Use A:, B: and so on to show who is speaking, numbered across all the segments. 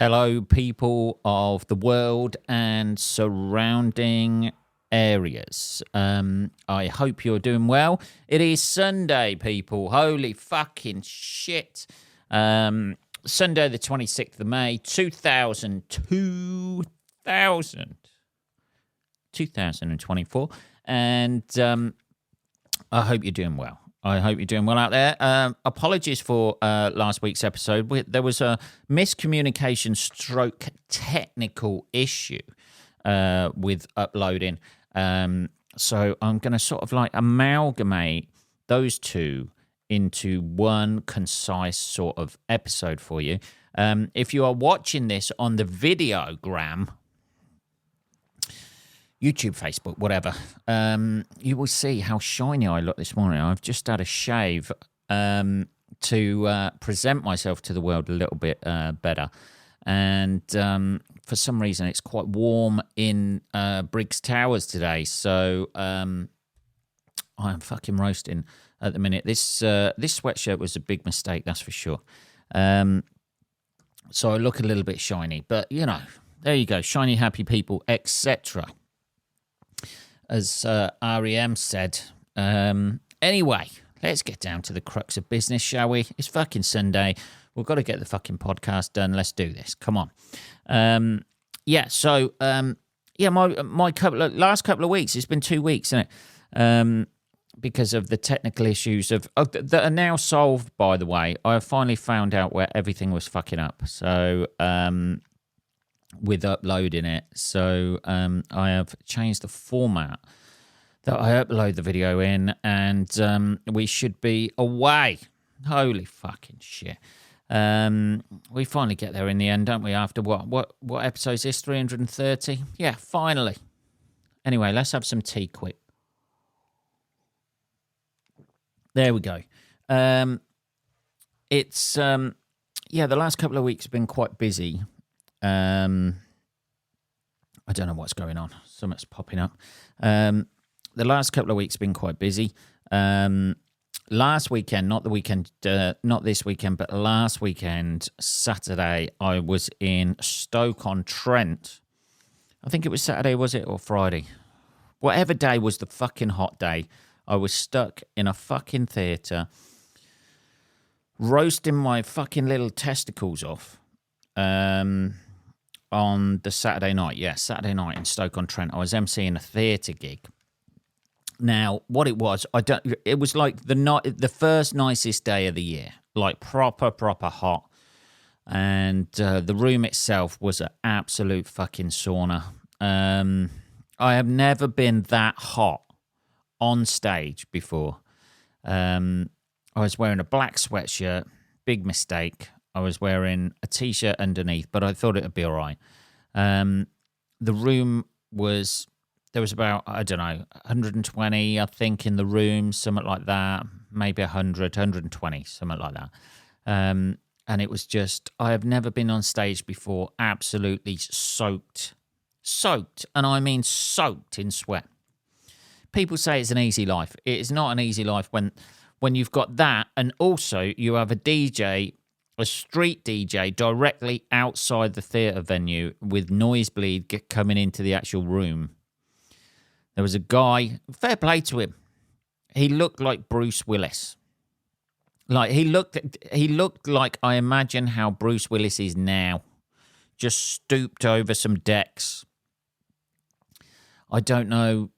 A: Hello, people of the world and surrounding areas. I hope you're doing well. It is Sunday, people. Holy fucking shit. Sunday, the 26th of May, 2024. And I hope you're doing well. I hope you're doing well out there. Apologies for last week's episode. There was a miscommunication stroke technical issue with uploading. So I'm going to sort of like amalgamate those two into one concise sort of episode for you. If you are watching this on the videogram, YouTube, Facebook, whatever, you will see how shiny I look this morning. I've just had a shave to present myself to the world a little bit better. And for some reason, it's quite warm in Briggs Towers today. So I'm fucking roasting at the minute. This sweatshirt was a big mistake, that's for sure. So I look a little bit shiny. But, you know, there you go. Shiny, happy people, etc. As REM said. Anyway, let's get down to the crux of business, shall we? It's fucking Sunday. We've got to get the fucking podcast done. Let's do this. Come on. My last couple of weeks, it's been 2 weeks, isn't it? Because of the technical issues that are now solved, by the way. I have finally found out where everything was fucking up. So, with uploading it. So I have changed the format that I upload the video in, and we should be away. Holy fucking shit. We finally get there in the end, don't we? After what episode is this? 330? Yeah, finally. Anyway, let's have some tea quick. There we go. The last couple of weeks have been quite busy. I don't know what's going on. Something's popping up. The last couple of weeks have been quite busy. Last weekend, not this weekend, but last weekend, Saturday, I was in Stoke-on-Trent. I think it was Saturday, was it, or Friday? Whatever day was the fucking hot day, I was stuck in a fucking theatre, roasting my fucking little testicles off. On the Saturday night. Yeah, Saturday night in Stoke-on-Trent. I was emceeing a theatre gig. Now, what it was, it was like the first nicest day of the year. Like proper hot. And the room itself was an absolute fucking sauna. I have never been that hot on stage before. I was wearing a black sweatshirt. Big mistake. I was wearing a T-shirt underneath, but I thought it would be all right. The room was, there was about, I don't know, 120, I think, in the room, something like that. Maybe 100, 120, something like that. And it was just, I have never been on stage before, absolutely soaked, and I mean soaked in sweat. People say it's an easy life. It is not an easy life when you've got that, and also you have a street DJ directly outside the theatre venue with nosebleed coming into the actual room. There was a guy, fair play to him. He looked like Bruce Willis. Like he looked like, I imagine how Bruce Willis is now. Just stooped over some decks. I don't know,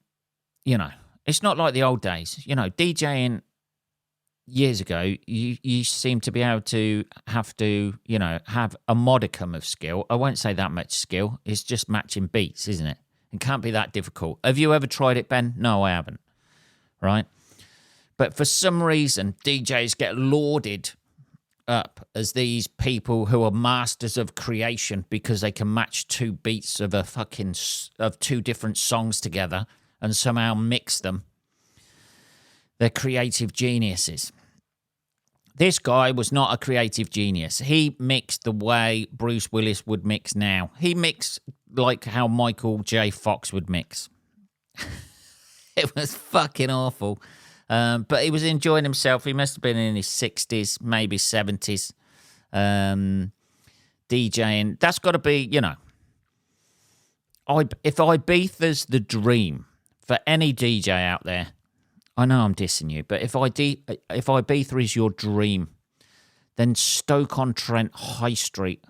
A: it's not like the old days. DJing years ago, you seem to be able to have a modicum of skill. I won't say that much skill. It's just matching beats, isn't it? It can't be that difficult. Have you ever tried it, Ben? No, I haven't. Right? But for some reason, DJs get lauded up as these people who are masters of creation because they can match two beats of two different songs together and somehow mix them. They're creative geniuses. This guy was not a creative genius. He mixed the way Bruce Willis would mix now. He mixed like how Michael J. Fox would mix. It was fucking awful. But he was enjoying himself. He must have been in his 60s, maybe 70s. DJing. That's got to be, if Ibiza's the dream for any DJ out there, I know I'm dissing you, but if Ibiza is your dream, then Stoke-on-Trent High Street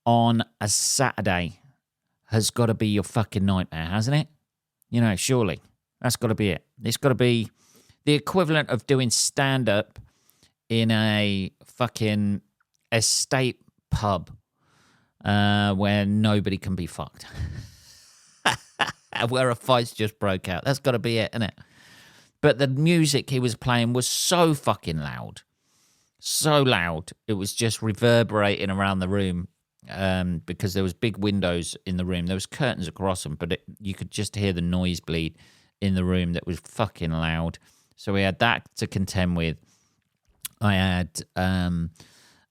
A: on a Saturday has got to be your fucking nightmare, hasn't it? Surely. That's got to be it. It's got to be the equivalent of doing stand-up in a fucking estate pub where nobody can be fucked. Where a fight's just broke out. That's got to be it, isn't it? But the music he was playing was so fucking loud. So loud. It was just reverberating around the room because there was big windows in the room. There was curtains across them, but you could just hear the noise bleed in the room that was fucking loud. So we had that to contend with. I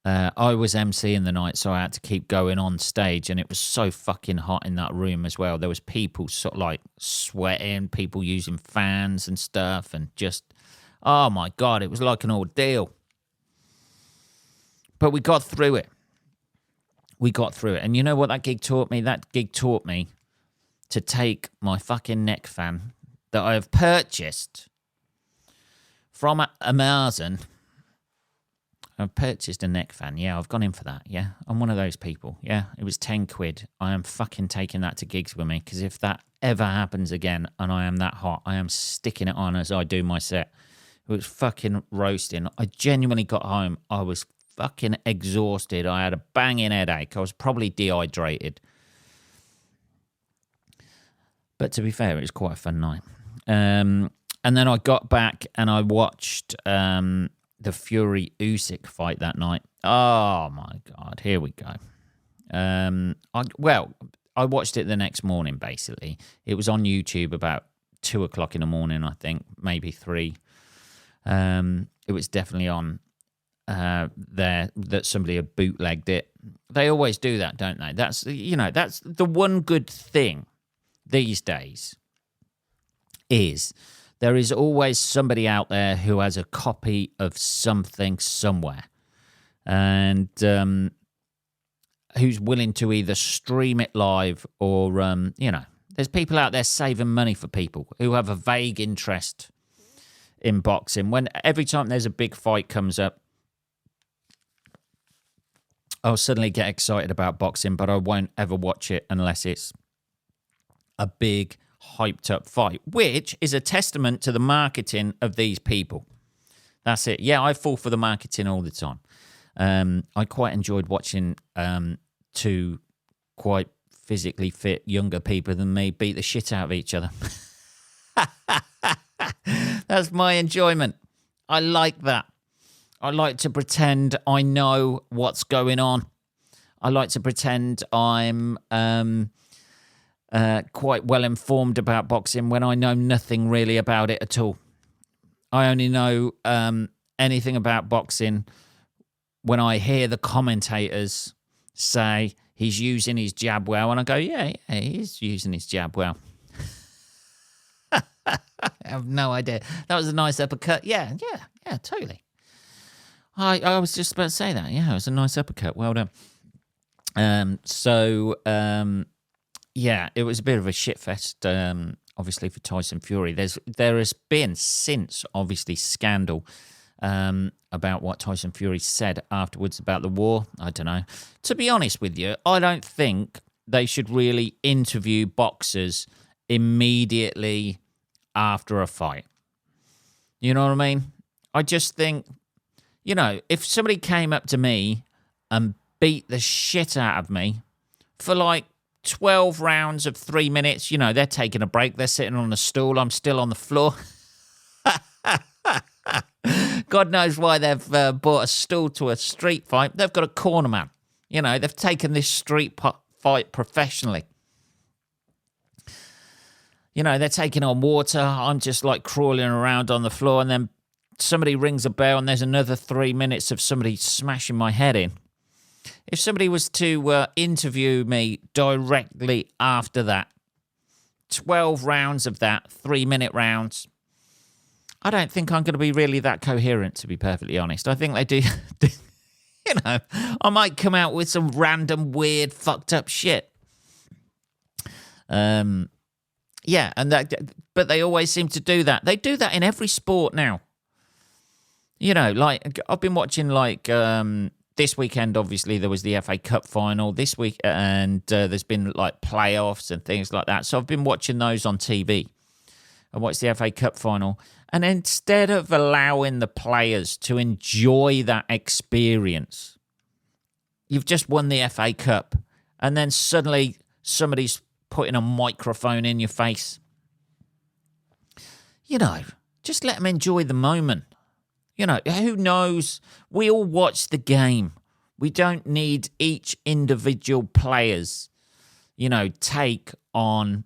A: was emceeing the night, so I had to keep going on stage, and it was so fucking hot in that room as well. There was people sort of like sweating, people using fans and stuff, and just, oh my God, it was like an ordeal. But we got through it. And you know what that gig taught me? That gig taught me to take my fucking neck fan that I have purchased from Amazon. I've purchased a neck fan. Yeah, I've gone in for that. Yeah, I'm one of those people. Yeah, it was 10 quid. I am fucking taking that to gigs with me, because if that ever happens again and I am that hot, I am sticking it on as I do my set. It was fucking roasting. I genuinely got home. I was fucking exhausted. I had a banging headache. I was probably dehydrated. But to be fair, it was quite a fun night. And then I got back and I watched the Fury Usyk fight that night. Oh my God, here we go. I watched it the next morning, basically. It was on YouTube about 2 o'clock in the morning, I think, maybe 3. It was definitely on there that somebody had bootlegged it. They always do that, don't they? That's the one good thing these days is there is always somebody out there who has a copy of something somewhere, and who's willing to either stream it live or, there's people out there saving money for people who have a vague interest in boxing. When every time there's a big fight comes up, I'll suddenly get excited about boxing, but I won't ever watch it unless it's a big, hyped up fight, which is a testament to the marketing of these people. That's it. Yeah, I fall for the marketing all the time. I quite enjoyed watching 2 quite physically fit younger people than me beat the shit out of each other. That's my enjoyment. I like that. I like to pretend I know what's going on. I like to pretend I'm quite well informed about boxing when I know nothing really about it at all. I only know anything about boxing when I hear the commentators say he's using his jab well, and I go, yeah, he's using his jab well. I have no idea. That was a nice uppercut. Yeah, totally. I was just about to say that. Yeah, it was a nice uppercut. Well done. Yeah, it was a bit of a shitfest, obviously, for Tyson Fury. There has been, since, obviously, scandal about what Tyson Fury said afterwards about the war. I don't know. To be honest with you, I don't think they should really interview boxers immediately after a fight. You know what I mean? I just think, if somebody came up to me and beat the shit out of me for like 12 rounds of 3 minutes, they're taking a break, they're sitting on a stool, I'm still on the floor. God knows why they've bought a stool to a street fight. They've got a corner man. They've taken this street fight professionally. They're taking on water. I'm just like crawling around on the floor, and then somebody rings a bell and there's another 3 minutes of somebody smashing my head in. If somebody was to interview me directly after that, 12 rounds of that, 3-minute rounds, I don't think I'm going to be really that coherent, to be perfectly honest. I think they do. You know, I might come out with some random, weird, fucked up shit. Yeah, but they always seem to do that. They do that in every sport now. You know, like I've been watching this weekend. Obviously, there was the FA Cup final this week, and there's been like playoffs and things like that. So I've been watching those on TV. I watched the FA Cup final, and instead of allowing the players to enjoy that experience, you've just won the FA Cup, and then suddenly somebody's putting a microphone in your face. You know, just let them enjoy the moment. You know, who knows? We all watch the game. We don't need each individual player's, take on,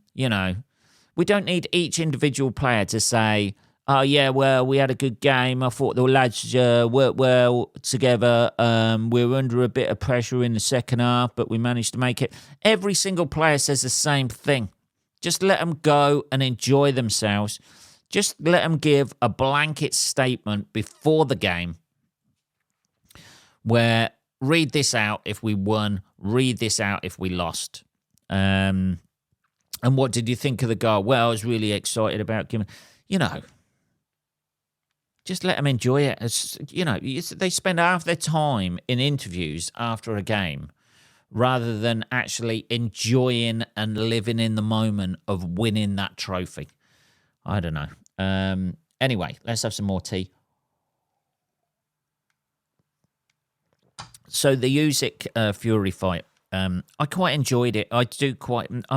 A: we don't need each individual player to say, oh, yeah, well, we had a good game. I thought the lads worked well together. We were under a bit of pressure in the second half, but we managed to make it. Every single player says the same thing. Just let them go and enjoy themselves. Just let them give a blanket statement before the game where read this out if we won, read this out if we lost. And what did you think of the goal? Well, I was really excited about giving, just let them enjoy it. They spend half their time in interviews after a game rather than actually enjoying and living in the moment of winning that trophy. I don't know. Anyway, let's have some more tea. So the Usyk Fury fight, I quite enjoyed it. I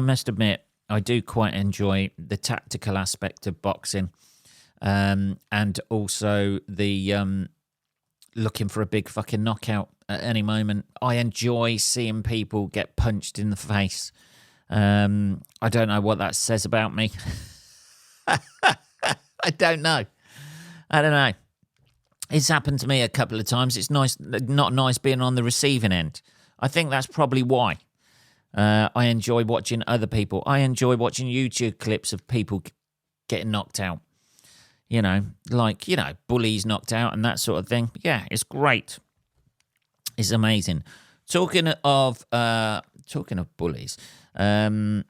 A: must admit, I do quite enjoy the tactical aspect of boxing, and also the looking for a big fucking knockout at any moment. I enjoy seeing people get punched in the face. I don't know what that says about me. I don't know. It's happened to me a couple of times. It's not nice being on the receiving end. I think that's probably why. I enjoy watching other people. I enjoy watching YouTube clips of people getting knocked out. Bullies knocked out and that sort of thing. Yeah, it's great. It's amazing. Talking of bullies, here's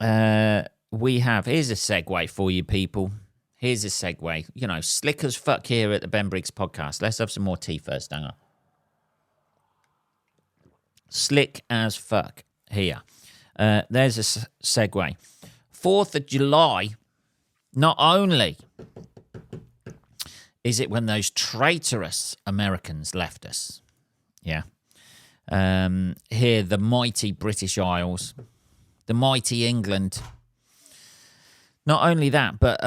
A: a segue for you people. Here's a segue. Slick as fuck here at the Ben Briggs podcast. Let's have some more tea first, hang on. Slick as fuck here. There's a segue. 4th of July, not only is it when those traitorous Americans left us, yeah, here, the mighty British Isles, the mighty England. Not only that, but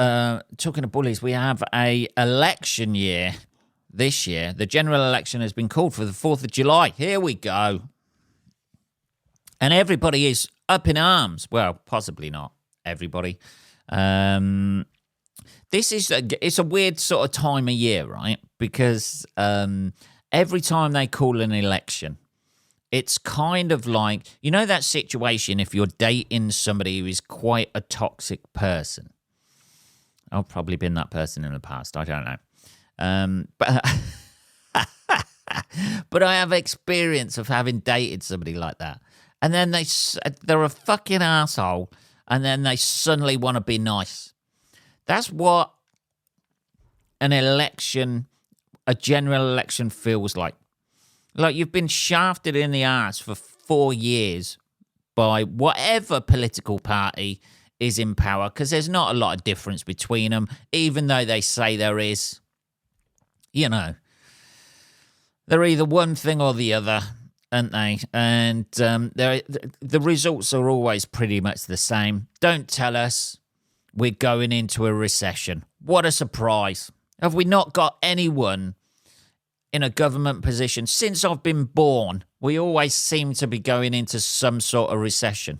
A: talking of bullies, we have a election year this year. The general election has been called for the 4th of July. Here we go. And everybody is up in arms. Well, possibly not everybody. It's a weird sort of time of year, right? Because every time they call an election, it's kind of like, that situation if you're dating somebody who is quite a toxic person. I've probably been that person in the past. I don't know. But I have experience of having dated somebody like that. And then they're a fucking asshole, and then they suddenly want to be nice. That's what a general election feels like. Like you've been shafted in the arse for 4 years by whatever political party is in power, because there's not a lot of difference between them, even though they say there is. They're either one thing or the other, aren't they? And the results are always pretty much the same. Don't tell us we're going into a recession. What a surprise. Have we not got anyone in a government position since I've been born? We always seem to be going into some sort of recession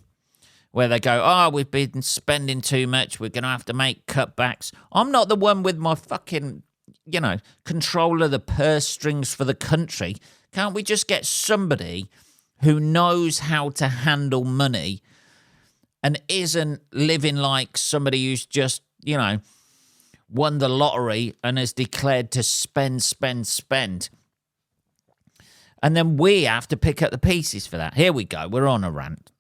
A: where they go, we've been spending too much, we're going to have to make cutbacks. I'm not the one with my fucking, control of the purse strings for the country. Can't we just get somebody who knows how to handle money and isn't living like somebody who's just, won the lottery and has declared to spend. And then we have to pick up the pieces for that. Here we go. We're on a rant.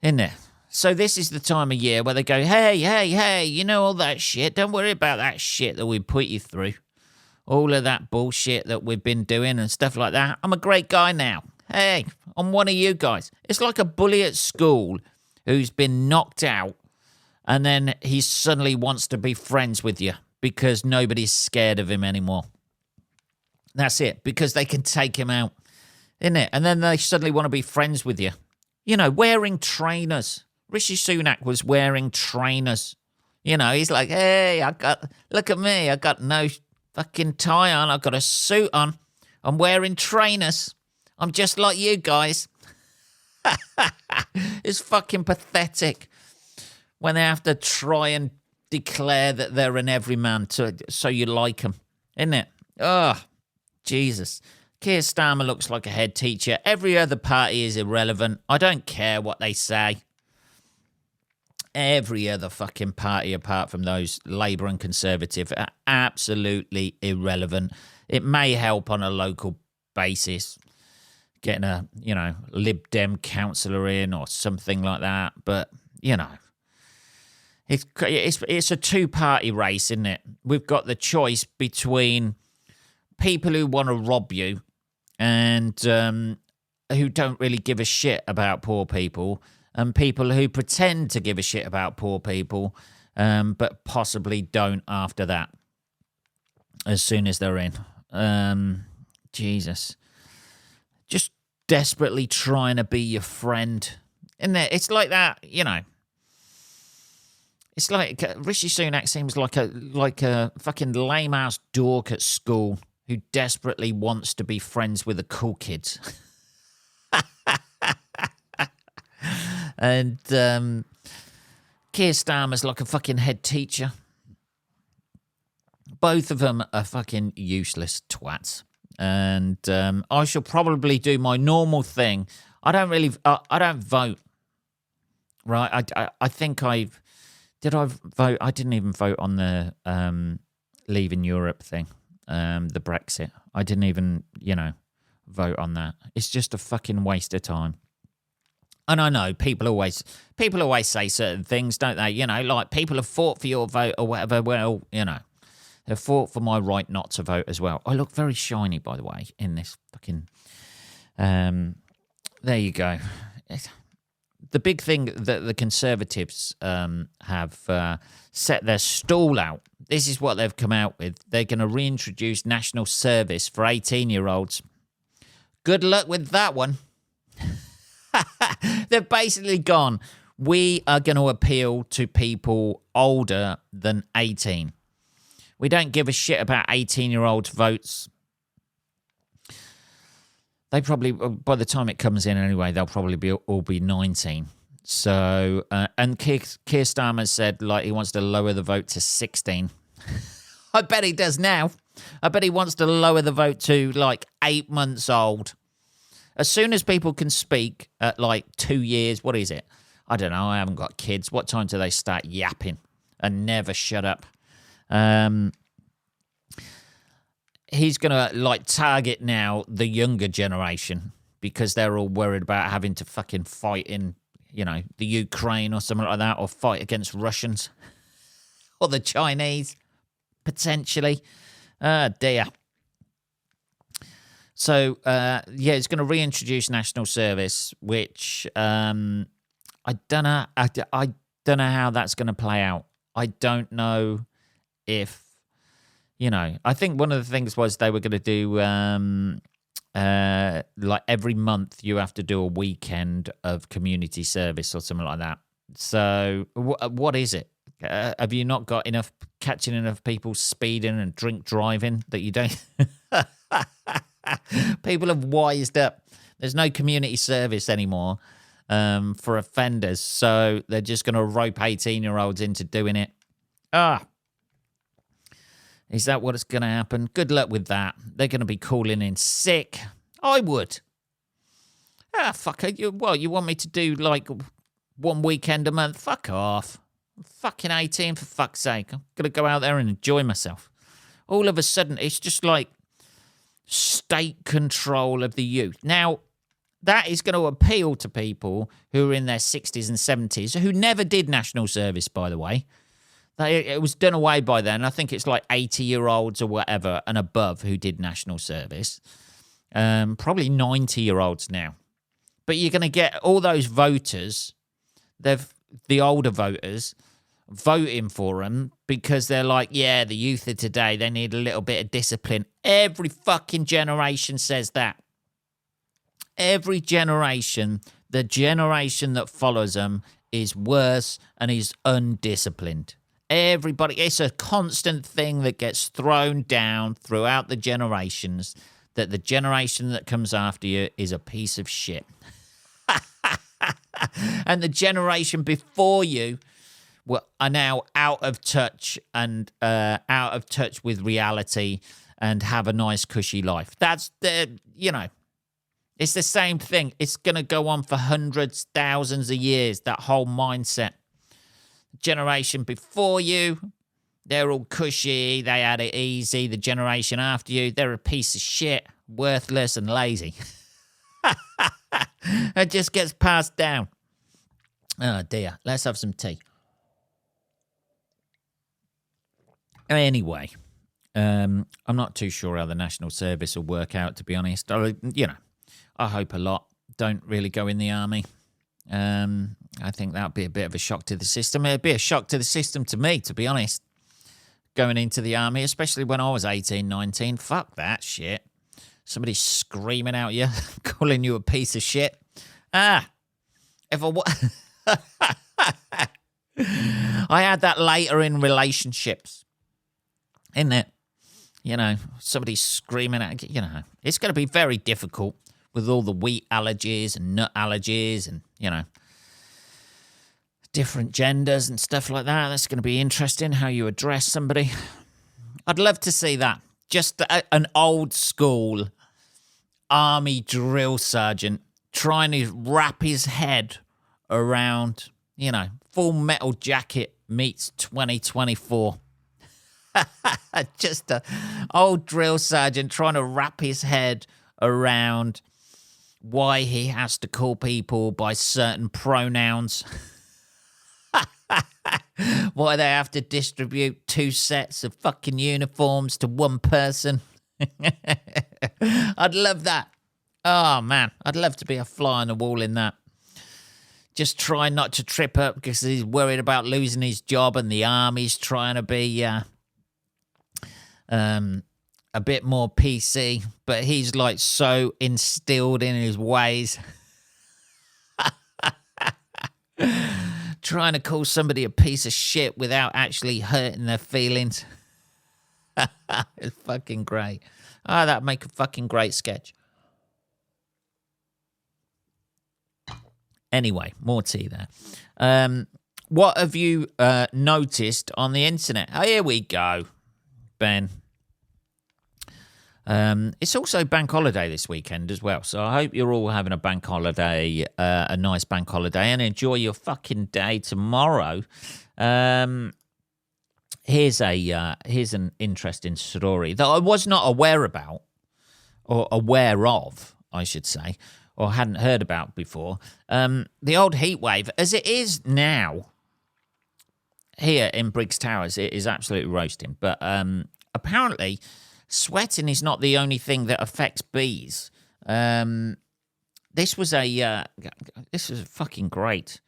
A: Isn't it? So this is the time of year where they go, hey, you know all that shit. Don't worry about that shit that we put you through. All of that bullshit that we've been doing and stuff like that. I'm a great guy now. Hey, I'm one of you guys. It's like a bully at school who's been knocked out and then he suddenly wants to be friends with you because nobody's scared of him anymore. That's it, because they can take him out, isn't it? And then they suddenly want to be friends with you. You know, wearing trainers. Rishi Sunak was wearing trainers. You know, he's like, hey, look at me. I got no fucking tie on. I got a suit on. I'm wearing trainers. I'm just like you guys. It's fucking pathetic when they have to try and declare that they're an everyman so you like them, isn't it? Oh, Jesus. Keir Starmer looks like a head teacher. Every other party is irrelevant. I don't care what they say. Every other fucking party apart from those Labour and Conservative are absolutely irrelevant. It may help on a local basis, getting a, Lib Dem councillor in or something like that. But, it's a two-party race, isn't it? We've got the choice between people who want to rob you and who don't really give a shit about poor people, and people who pretend to give a shit about poor people, but possibly don't after that, as soon as they're in. Jesus. Just desperately trying to be your friend. Isn't it? It's like that, It's like Rishi Sunak seems like a fucking lame-ass dork at school who desperately wants to be friends with the cool kids. And Keir Starmer's like a fucking head teacher. Both of them are fucking useless twats. And I shall probably do my normal thing. I don't vote. Right? I think did I vote? I didn't even vote on the leaving Europe thing, the Brexit. I didn't even, vote on that. It's just a fucking waste of time. And I know people always say certain things, don't they? Like people have fought for your vote or whatever. Well, they've fought for my right not to vote as well. I look very shiny, by the way, in this fucking... there you go. The big thing that the Conservatives have set their stall out, this is what they've come out with. They're going to reintroduce national service for 18-year-olds. Good luck with that one. They've basically gone, we are going to appeal to people older than 18. We don't give a shit about 18-year-olds' votes. They probably, by the time it comes in anyway, they'll probably all be 19. So, and Keir Starmer said, he wants to lower the vote to 16. I bet he does now. I bet he wants to lower the vote to, 8 months old. As soon as people can speak at, 2 years, what is it? I don't know, I haven't got kids. What time do they start yapping and never shut up? He's going to, target now the younger generation because they're all worried about having to fucking fight in, the Ukraine or something like that, or fight against Russians or the Chinese, potentially. Dear. So, it's going to reintroduce national service, which I don't know. I don't know how that's going to play out. I don't know if, I think one of the things was they were going to do, every month you have to do a weekend of community service or something like that. So, what is it? Have you not got catching enough people speeding and drink driving that you don't... People have wised up. There's no community service anymore for offenders, so they're just going to rope 18-year-olds into doing it. Is that what's going to happen? Good luck with that. They're going to be calling in sick. I would. Fuck it. You want me to do, one weekend a month? Fuck off. I'm fucking 18, for fuck's sake. I'm going to go out there and enjoy myself. All of a sudden, it's just state control of the youth. Now, that is going to appeal to people who are in their 60s and 70s, who never did national service, by the way. It was done away by then. I think it's like 80-year-olds or whatever and above who did national service. Probably 90-year-olds now. But you're going to get all those voters, the older voters, voting for them because they're like, yeah, the youth of today, they need a little bit of discipline. Every fucking generation says that. Every generation, the generation that follows them is worse and is undisciplined. Everybody, it's a constant thing that gets thrown down throughout the generations, that the generation that comes after you is a piece of shit. And the generation before you are now out of touch and out of touch with reality and have a nice cushy life. That's it's the same thing. It's going to go on for hundreds, thousands of years, that whole mindset. Generation before you, they're all cushy, they had it easy. The generation after you, they're a piece of shit, worthless and lazy. It just gets passed down. Oh dear, let's have some tea. Anyway, I'm not too sure how the national service will work out, to be honest. I hope a lot don't really go in the army. I think that would be a bit of a shock to the system. It'd be a shock to the system to me, to be honest, going into the army, especially when I was 18, 19. Fuck that shit. Somebody screaming at you, calling you a piece of shit. If I had that later in relationships, isn't it? Somebody screaming at you. It's going to be very difficult with all the wheat allergies and nut allergies and, different genders and stuff like that. That's going to be interesting how you address somebody. I'd love to see that. Just an old school army drill sergeant trying to wrap his head around, Full Metal Jacket meets 2024. Just an old drill sergeant trying to wrap his head around why he has to call people by certain pronouns. Why they have to distribute 2 sets of fucking uniforms to one person. I'd love that. Oh, man. I'd love to be a fly on the wall in that. Just trying not to trip up because he's worried about losing his job and the army's trying to be a bit more PC. But he's like so instilled in his ways. Trying to call somebody a piece of shit without actually hurting their feelings. It's fucking great. That'd make a fucking great sketch. Anyway, more tea there. What have you noticed on the internet? Oh, here we go, Ben. It's also bank holiday this weekend as well, so I hope you're all having a bank holiday, a nice bank holiday, and enjoy your fucking day tomorrow. Here's an interesting story that I was not aware about, or aware of, I should say, or hadn't heard about before. The old heat wave, as it is now here in Briggs Towers, it is absolutely roasting. But apparently, sweating is not the only thing that affects bees. This was fucking great.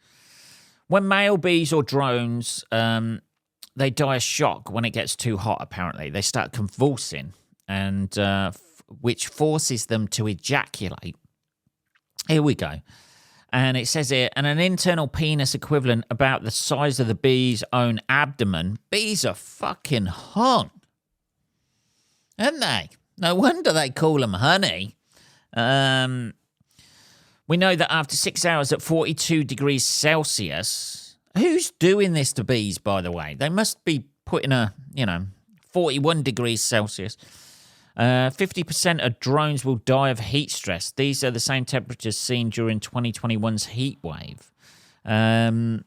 A: When male bees or drones, they die of shock when it gets too hot. Apparently, they start convulsing, and which forces them to ejaculate. Here we go. And it says here, and an internal penis equivalent about the size of the bee's own abdomen. Bees are fucking hot, aren't they? No wonder they call them honey. We know that after 6 hours at 42 degrees Celsius, who's doing this to bees, by the way? They must be putting 41 degrees Celsius. 50% of drones will die of heat stress. These are the same temperatures seen during 2021's heat wave. Now,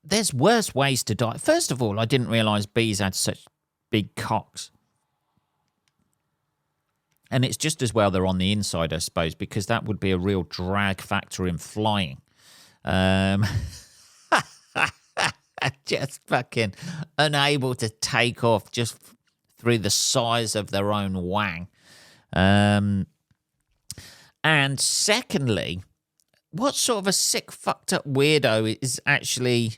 A: there's worse ways to die. First of all, I didn't realise bees had such big cocks. And it's just as well they're on the inside, I suppose, because that would be a real drag factor in flying. Just fucking unable to take off just through the size of their own wang. And secondly, what sort of a sick, fucked up weirdo is actually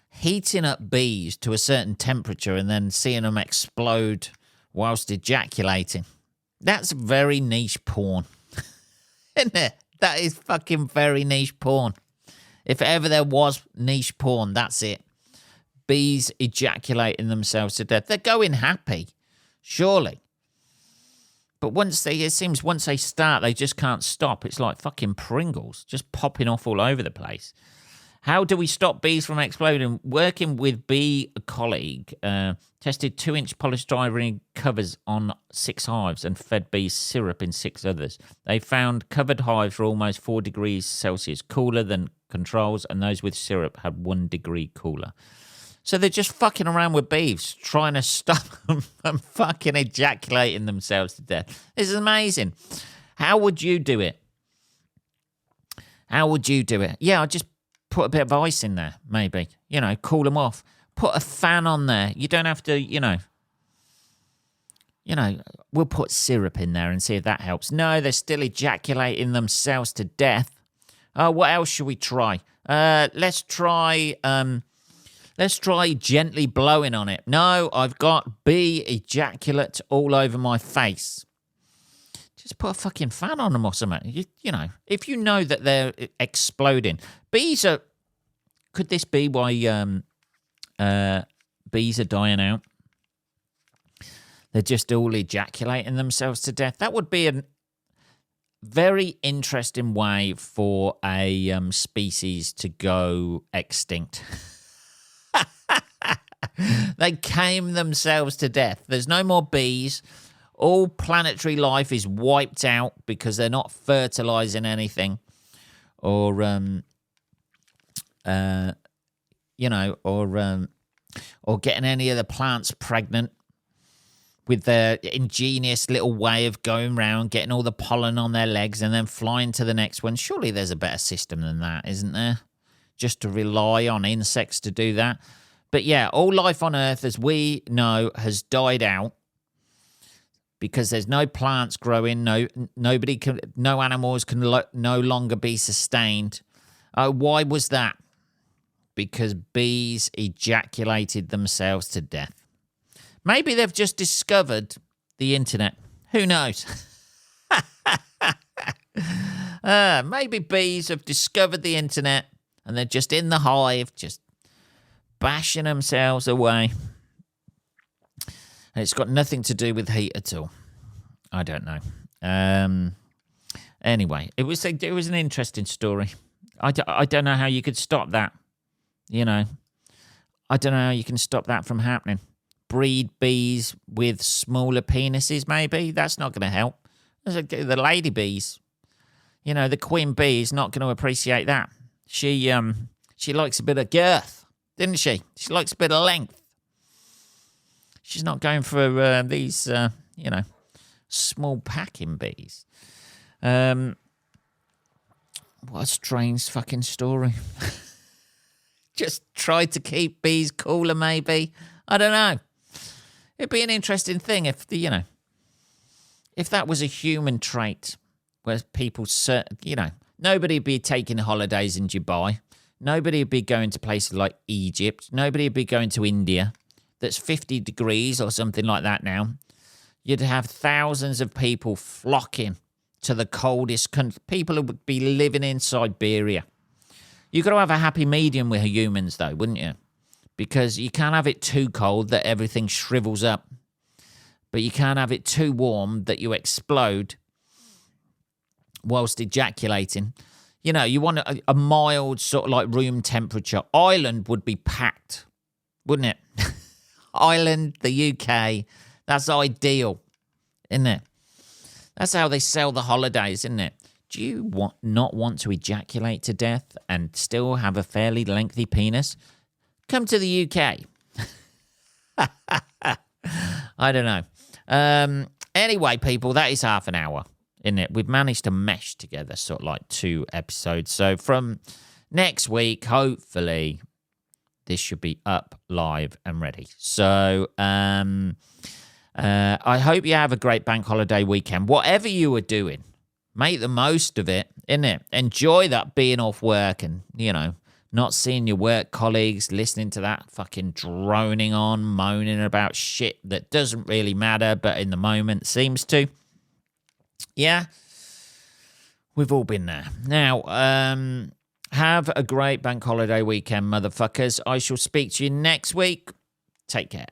A: heating up bees to a certain temperature and then seeing them explode whilst ejaculating? That's very niche porn, isn't it? That is fucking very niche porn. If ever there was niche porn, that's it. Bees ejaculating themselves to death. They're going happy, surely. But once they start, they just can't stop. It's like fucking Pringles, just popping off all over the place. How do we stop bees from exploding? Working with bee colleague, tested 2-inch polystyrene covers on 6 hives and fed bees syrup in 6 others. They found covered hives were almost 4 degrees Celsius cooler than controls, and those with syrup had 1 degree cooler. So they're just fucking around with bees, trying to stop them from fucking ejaculating themselves to death. This is amazing. How would you do it? How would you do it? Yeah, I'd just put a bit of ice in there, maybe. Cool them off. Put a fan on there. You don't have to, we'll put syrup in there and see if that helps. No, they're still ejaculating themselves to death. Oh, what else should we try? Let's try gently blowing on it. No, I've got bee ejaculate all over my face. Just put a fucking fan on them or something. If you know that they're exploding. Bees are... Could this be why bees are dying out? They're just all ejaculating themselves to death. That would be a very interesting way for a species to go extinct. They came themselves to death. There's no more bees. All planetary life is wiped out because they're not fertilizing anything, or getting any of the plants pregnant with their ingenious little way of going round, getting all the pollen on their legs and then flying to the next one. Surely there's a better system than that, isn't there? Just to rely on insects to do that. But yeah, all life on Earth, as we know, has died out because there's no plants growing, no animals can no longer be sustained. Why was that? Because bees ejaculated themselves to death. Maybe they've just discovered the internet. Who knows? Maybe bees have discovered the internet and they're just in the hive, just bashing themselves away. And it's got nothing to do with heat at all. I don't know. Anyway, it was an interesting story. I don't know how you could stop that. I don't know how you can stop that from happening. Breed bees with smaller penises, maybe. That's not going to help. The lady bees, the queen bee is not going to appreciate that. She likes a bit of girth, didn't she? She likes a bit of length. She's not going for these, small packing bees. What a strange fucking story. Just try to keep bees cooler, maybe. I don't know. It'd be an interesting thing if if that was a human trait, where people, nobody would be taking holidays in Dubai. Nobody would be going to places like Egypt. Nobody would be going to India. That's 50 degrees or something like that now. You'd have thousands of people flocking to the coldest country. People who would be living in Siberia. You've got to have a happy medium with humans, though, wouldn't you? Because you can't have it too cold that everything shrivels up. But you can't have it too warm that you explode whilst ejaculating. You want a mild sort of like room temperature. Ireland would be packed, wouldn't it? Ireland, the UK, that's ideal, isn't it? That's how they sell the holidays, isn't it? Do you not want to ejaculate to death and still have a fairly lengthy penis? Come to the UK. I don't know. Anyway, people, that is half an hour, isn't it? We've managed to mesh together sort of like 2 episodes. So from next week, hopefully, this should be up, live, and ready. So I hope you have a great bank holiday weekend. Whatever you are doing, make the most of it, innit? Enjoy that being off work and, not seeing your work colleagues, listening to that fucking droning on, moaning about shit that doesn't really matter, but in the moment seems to. Yeah, we've all been there. Now, have a great bank holiday weekend, motherfuckers. I shall speak to you next week. Take care.